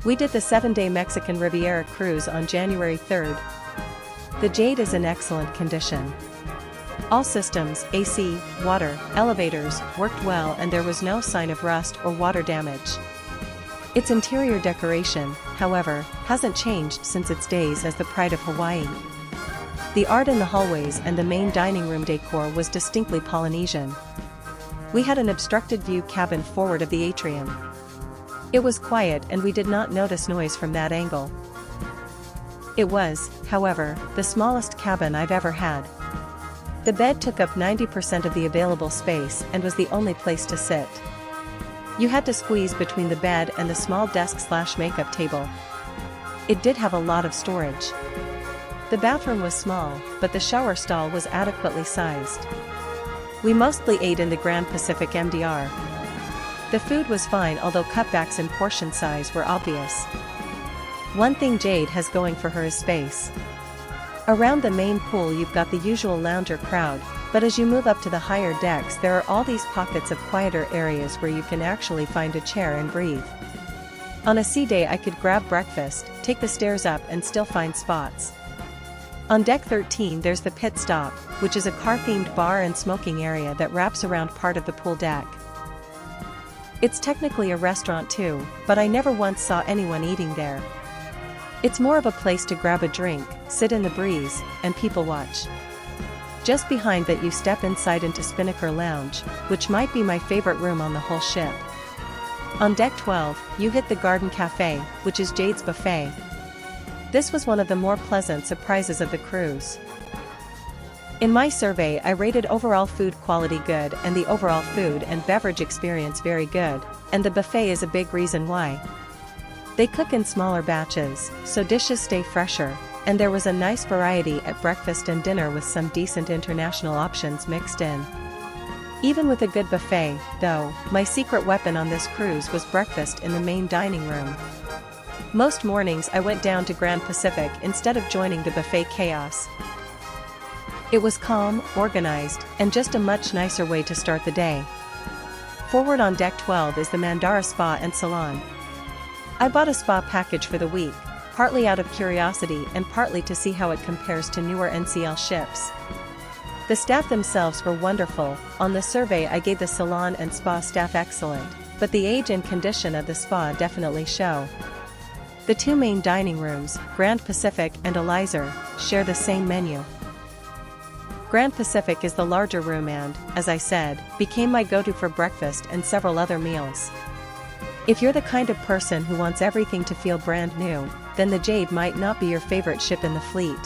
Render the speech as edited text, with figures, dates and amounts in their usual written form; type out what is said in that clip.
We did the 7-day Mexican Riviera cruise on January 3rd. The Jade is in excellent condition. All systems, AC, water, elevators, worked well and there was no sign of rust or water damage. Its interior decoration, however, hasn't changed since its days as the pride of Hawaii. The art in the hallways and the main dining room decor was distinctly Polynesian. We had an obstructed view cabin forward of the atrium. It was quiet and we did not notice noise from that angle. It was, however, the smallest cabin I've ever had. The bed took up 90% of the available space and was the only place to sit. You had to squeeze between the bed and the small desk/makeup table. It did have a lot of storage. The bathroom was small, but the shower stall was adequately sized. We mostly ate in the Grand Pacific MDR. The food was fine, although cutbacks in portion size were obvious. One thing Jade has going for her is space. Around the main pool you've got the usual lounger crowd, but as you move up to the higher decks there are all these pockets of quieter areas where you can actually find a chair and breathe. On a sea day I could grab breakfast, take the stairs up and still find spots. On deck 13 there's the pit stop, which is a car-themed bar and smoking area that wraps around part of the pool deck. It's technically a restaurant too, but I never once saw anyone eating there. It's more of a place to grab a drink, sit in the breeze, and people watch. Just behind that you step inside into Spinnaker Lounge, which might be my favorite room on the whole ship. On deck 12, you hit the Garden Cafe, which is Jade's buffet. This was one of the more pleasant surprises of the cruise. In my survey I rated overall food quality good and the overall food and beverage experience very good, and the buffet is a big reason why. They cook in smaller batches, so dishes stay fresher, and there was a nice variety at breakfast and dinner with some decent international options mixed in. Even with a good buffet, though, my secret weapon on this cruise was breakfast in the main dining room. Most mornings I went down to Grand Pacific instead of joining the buffet chaos. It was calm, organized, and just a much nicer way to start the day. Forward on deck 12 is the Mandara Spa and Salon. I bought a spa package for the week, partly out of curiosity and partly to see how it compares to newer NCL ships. The staff themselves were wonderful. On the survey I gave the salon and spa staff excellent, but the age and condition of the spa definitely show. The two main dining rooms, Grand Pacific and Elizur, share the same menu. Grand Pacific is the larger room and, as I said, became my go-to for breakfast and several other meals. If you're the kind of person who wants everything to feel brand new, then the Jade might not be your favorite ship in the fleet.